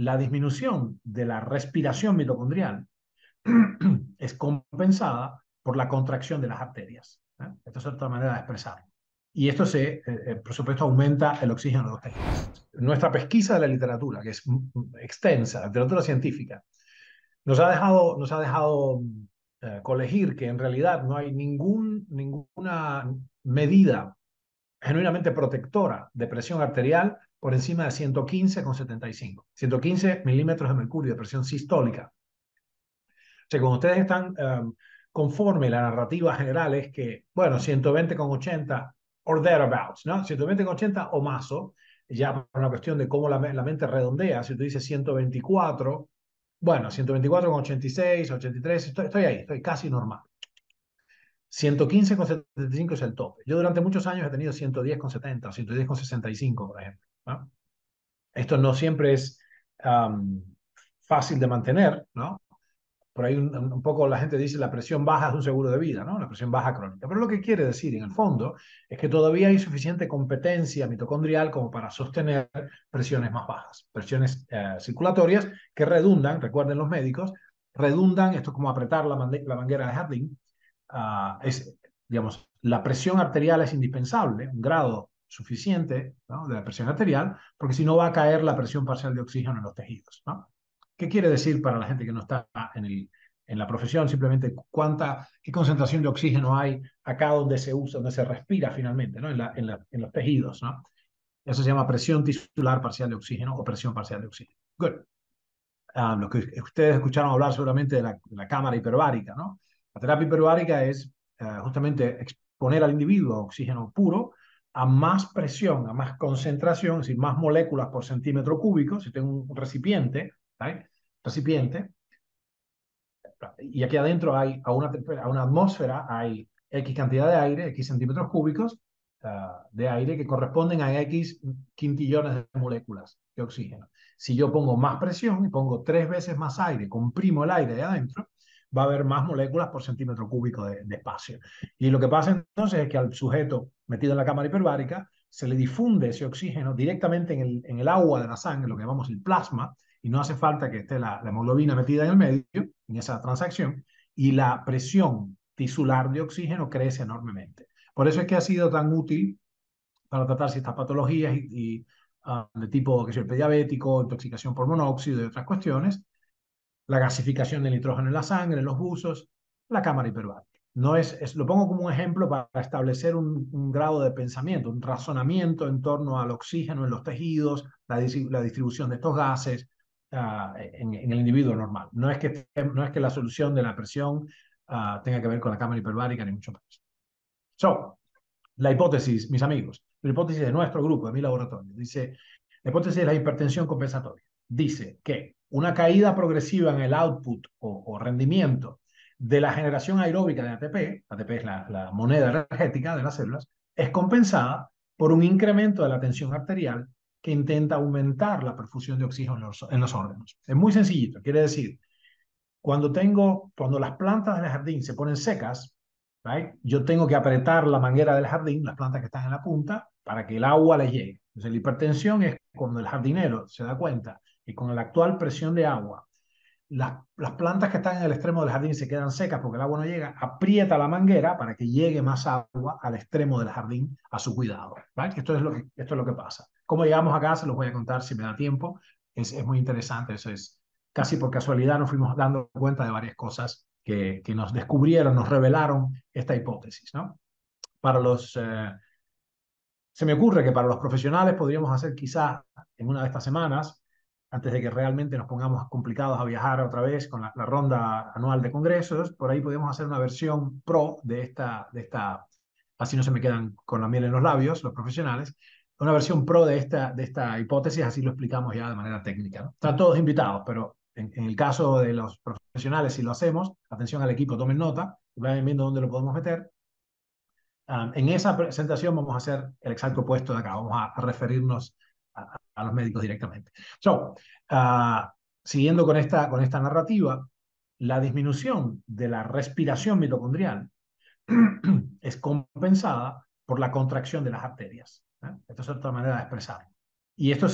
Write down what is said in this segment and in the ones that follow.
la disminución de la respiración mitocondrial es compensada por la contracción de las arterias. Esta es otra manera de expresarlo. Y esto por supuesto, aumenta el oxígeno de los tejidos. Nuestra pesquisa de la literatura, que es extensa, la literatura científica, nos ha dejado colegir que en realidad no hay ninguna medida genuinamente protectora de presión arterial por encima de 115,75. 115 milímetros de mercurio de presión sistólica. O sea, cuando ustedes están conforme, la narrativa general es que, bueno, 120,80 or thereabouts, ¿no? 120,80 o más, ya por una cuestión de cómo la mente redondea. Si tú dices 124, bueno, 124,86, 83, estoy ahí, estoy casi normal. 115,75 es el tope. Yo durante muchos años he tenido 110,70 o 110,65, por ejemplo, ¿no? Esto no siempre es fácil de mantener, ¿no? Por ahí un poco la gente dice la presión baja es un seguro de vida, ¿no? La presión baja crónica. Pero lo que quiere decir, en el fondo, es que todavía hay suficiente competencia mitocondrial como para sostener presiones más bajas, presiones circulatorias que redundan, recuerden los médicos, redundan, esto es como apretar la manguera de Harding, digamos, la presión arterial es indispensable, un grado suficiente, ¿no?, de la presión arterial, porque si no va a caer la presión parcial de oxígeno en los tejidos, ¿no? ¿Qué quiere decir para la gente que no está en la profesión? Simplemente qué concentración de oxígeno hay acá donde se usa, donde se respira finalmente, ¿no? En los tejidos, ¿no? Eso se llama presión tisular parcial de oxígeno o presión parcial de oxígeno. Good. Lo que ustedes escucharon hablar seguramente de la cámara hiperbárica, ¿no? La terapia hiperbárica es justamente exponer al individuo a oxígeno puro, a más presión, a más concentración, es decir, más moléculas por centímetro cúbico. Si tengo un recipiente, ¿right?, y aquí adentro hay, a una atmósfera, hay X cantidad de aire, X centímetros cúbicos de aire que corresponden a X quintillones de moléculas de oxígeno. Si yo pongo más presión y pongo 3 veces más aire, comprimo el aire de adentro, va a haber más moléculas por centímetro cúbico de espacio. Y lo que pasa entonces es que al sujeto metido en la cámara hiperbárica se le difunde ese oxígeno directamente en el agua de la sangre, lo que llamamos el plasma, y no hace falta que esté la hemoglobina metida en el medio, en esa transacción, y la presión tisular de oxígeno crece enormemente. Por eso es que ha sido tan útil para tratar ciertas patologías de tipo, que es el diabético, intoxicación por monóxido y otras cuestiones, la gasificación del nitrógeno en la sangre, en los buzos, la cámara hiperbárica. No lo pongo como un ejemplo para establecer un grado de pensamiento, un razonamiento en torno al oxígeno en los tejidos, la distribución de estos gases en el individuo normal. No es que la solución de la presión tenga que ver con la cámara hiperbárica, ni mucho menos. La hipótesis, mis amigos, la hipótesis de nuestro grupo, de mi laboratorio, dice, la hipótesis de la hipertensión compensatoria, dice que una caída progresiva en el output o rendimiento de la generación aeróbica de ATP, ATP es la moneda energética de las células, es compensada por un incremento de la tensión arterial que intenta aumentar la perfusión de oxígeno en los órganos. Es muy sencillito, quiere decir, cuando las plantas del jardín se ponen secas, ¿right?, yo tengo que apretar la manguera del jardín, las plantas que están en la punta, para que el agua les llegue. Entonces, la hipertensión es cuando el jardinero se da cuenta que con la actual presión de agua, las plantas que están en el extremo del jardín se quedan secas porque el agua no llega, aprieta la manguera para que llegue más agua al extremo del jardín a su cuidado. ¿Right? Esto es lo que pasa. ¿Cómo llegamos acá? Se los voy a contar si me da tiempo. Es muy interesante. Eso es casi por casualidad, nos fuimos dando cuenta de varias cosas que nos descubrieron, nos revelaron esta hipótesis, ¿no? Se me ocurre que para los profesionales podríamos hacer quizá en una de estas semanas, antes de que realmente nos pongamos complicados a viajar otra vez con la ronda anual de congresos, por ahí podemos hacer una versión pro de esta, así no se me quedan con la miel en los labios los profesionales, una versión pro de esta hipótesis, así lo explicamos ya de manera técnica, ¿no? Están todos invitados, pero en el caso de los profesionales, si lo hacemos, atención al equipo, tomen nota, vayan viendo dónde lo podemos meter. En esa presentación vamos a hacer el exacto opuesto de acá, vamos a referirnos a los médicos directamente. Siguiendo con esta narrativa, la disminución de la respiración mitocondrial es compensada por la contracción de las arterias. Esta es otra manera de expresarlo. y esto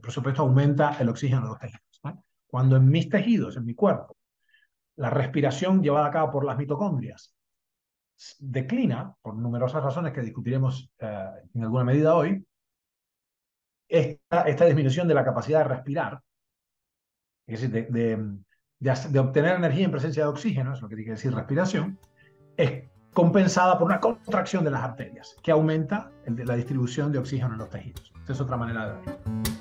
por supuesto, aumenta el oxígeno de los tejidos, ¿no? Cuando en mis tejidos, en mi cuerpo, la respiración llevada a cabo por las mitocondrias declina, por numerosas razones que discutiremos en alguna medida hoy, esta disminución de la capacidad de respirar, es decir, de obtener energía en presencia de oxígeno, es lo que quiere decir respiración, es compensada por una contracción de las arterias, que aumenta la distribución de oxígeno en los tejidos. Esta es otra manera de verlo.